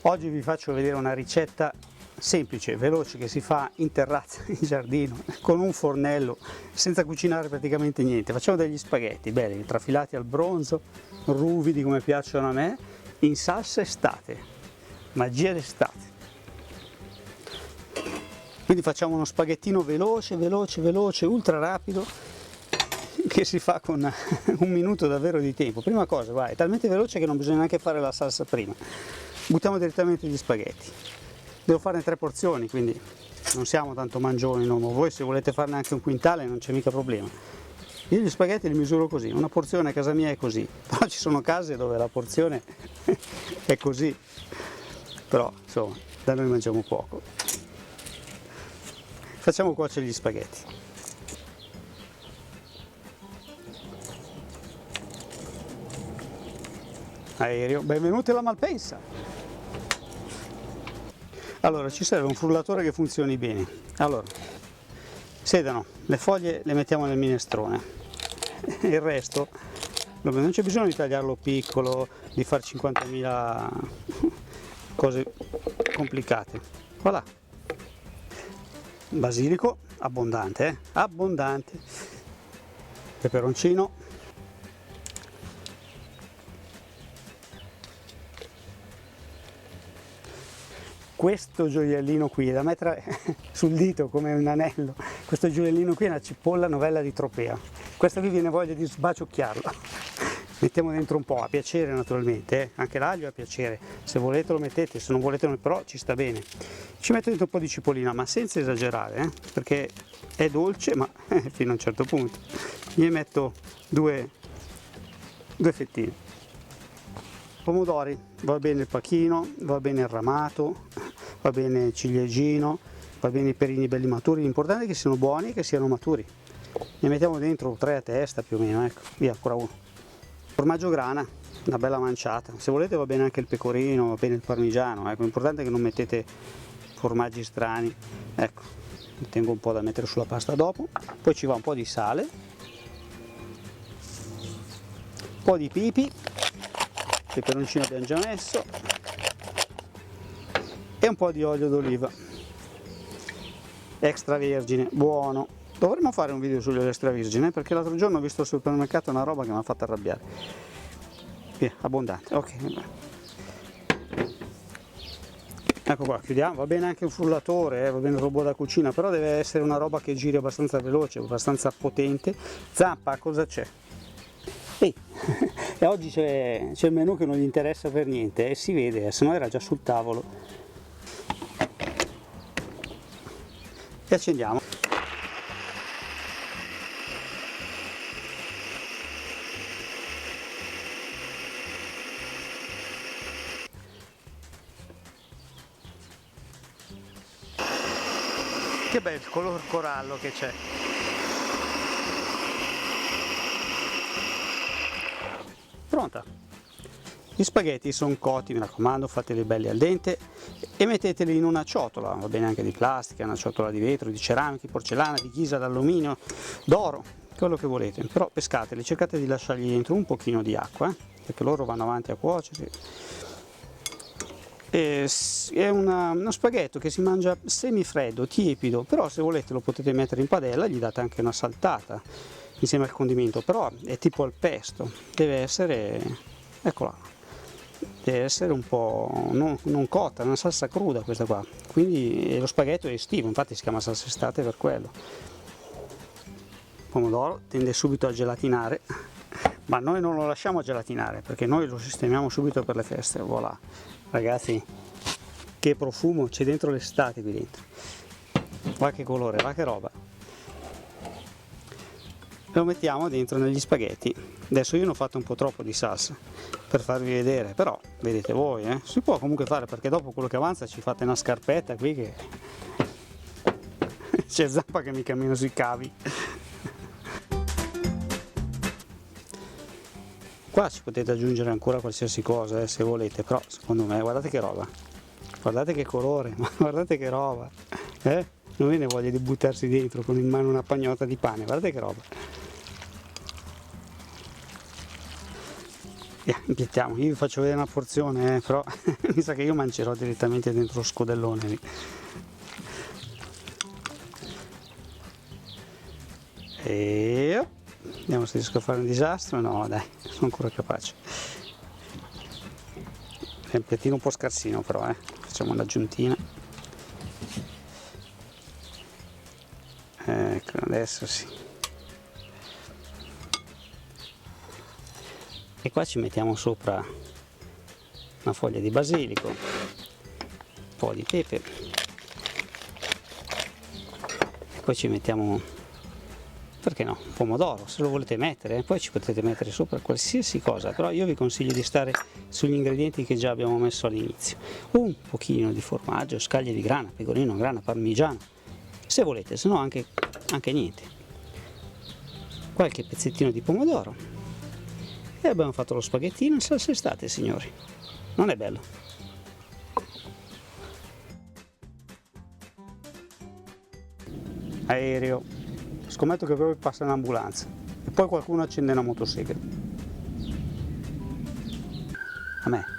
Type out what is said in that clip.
Oggi vi faccio vedere una ricetta semplice, veloce, che si fa in terrazza, in giardino, con un fornello, senza cucinare praticamente niente. Facciamo degli spaghetti belli, trafilati al bronzo, ruvidi come piacciono a me, in salsa estate, magia d'estate. Quindi facciamo uno spaghettino veloce, ultra rapido, che si fa con un minuto davvero di tempo. Prima cosa, vai, è talmente veloce che non bisogna neanche fare la salsa prima. Buttiamo direttamente gli spaghetti. Devo farne 3 porzioni, quindi non siamo tanto mangioni, no? Voi se volete farne anche un quintale non c'è mica problema. Io gli spaghetti li misuro così, una porzione a casa mia è così, però ci sono case dove la porzione è così, però insomma da noi mangiamo poco. Facciamo cuocere gli spaghetti. Aereo, benvenuti alla Malpensa! Allora, ci serve un frullatore che funzioni bene. Allora, sedano, le foglie le mettiamo nel minestrone, il resto non c'è bisogno di tagliarlo piccolo, di fare 50.000 cose complicate. Voilà. Basilico, abbondante, abbondante. Peperoncino. Questo gioiellino qui è da mettere sul dito come un anello. Questo gioiellino qui è una cipolla novella di Tropea. Questa qui viene voglia di sbaciocchiarla. Mettiamo dentro un po', a piacere naturalmente, anche l'aglio a piacere. Se volete lo mettete, se non volete no, però ci sta bene. Ci metto dentro un po' di cipollina, ma senza esagerare, perché è dolce, ma fino a un certo punto. Ne metto due fettine. Pomodori, va bene il pachino, va bene il ramato, va bene il ciliegino, va bene i perini belli maturi, l'importante è che siano buoni e che siano maturi. Ne mettiamo dentro 3 a testa più o meno, ecco, via, ancora uno. Formaggio grana, una bella manciata, se volete va bene anche il pecorino, va bene il parmigiano, ecco, l'importante è che non mettete formaggi strani, ecco, ne tengo un po' da mettere sulla pasta dopo, poi ci va un po' di sale, un po' di pipi, peperoncino abbiamo già messo e un po' di olio d'oliva extravergine, buono. Dovremmo fare un video sull'olio extravergine perché l'altro giorno ho visto al supermercato una roba che mi ha fatto arrabbiare. Via, abbondante, ok. Ecco qua, chiudiamo, va bene anche un frullatore, va bene il robot da cucina, però deve essere una roba che giri abbastanza veloce, abbastanza potente. Zampa, cosa c'è? E oggi c'è il menù che non gli interessa per niente e si vede, se no era già sul tavolo. E accendiamo. Che bel color corallo che c'è. Pronta. Gli spaghetti sono cotti, mi raccomando, fateli belli al dente e metteteli in una ciotola, va bene anche di plastica, una ciotola di vetro, di ceramica, di porcellana, di ghisa, d'alluminio, d'oro, quello che volete, però pescateli, cercate di lasciargli dentro un pochino di acqua, perché loro vanno avanti a cuocersi. È uno spaghetto che si mangia semifreddo, tiepido, però se volete lo potete mettere in padella, gli date anche una saltata insieme al condimento, però è tipo al pesto, deve essere, eccola, deve essere un po' non cotta, una salsa cruda questa qua, quindi lo spaghetto è estivo, infatti si chiama salsa estate per quello. Il pomodoro tende subito a gelatinare, ma noi non lo lasciamo gelatinare perché noi lo sistemiamo subito per le feste, voilà. Ragazzi, che profumo c'è dentro l'estate qui dentro, va che colore, va che roba. Lo mettiamo dentro negli spaghetti. Adesso io ne ho fatto un po' troppo di salsa per farvi vedere, però vedete voi, si può comunque fare perché dopo quello che avanza ci fate una scarpetta qui che c'è Zampa che mi cammina sui cavi. Qua ci potete aggiungere ancora qualsiasi cosa se volete, però secondo me guardate che roba, guardate che colore, guardate che roba, non viene voglia di buttarsi dentro con in mano una pagnotta di pane, guardate che roba. Impiettiamo. Io vi faccio vedere una porzione, però mi sa che io mangerò direttamente dentro lo scodellone lì. E vediamo se riesco a fare un disastro. No, dai, sono ancora capace. È un piattino un po' scarsino, però facciamo un'aggiuntina. Ecco, adesso sì. E qua ci mettiamo sopra una foglia di basilico, un po' di pepe, e poi ci mettiamo, perché no, un pomodoro, se lo volete mettere, poi ci potete mettere sopra qualsiasi cosa, però io vi consiglio di stare sugli ingredienti che già abbiamo messo all'inizio. Un pochino di formaggio, scaglie di grana, pecorino, grana, parmigiano, se volete, se no anche niente. Qualche pezzettino di pomodoro. E abbiamo fatto lo spaghettino in salsa estate, signori. Non è bello? Aereo. Scommetto che proprio passa un'ambulanza. E poi qualcuno accende una motosega. A me.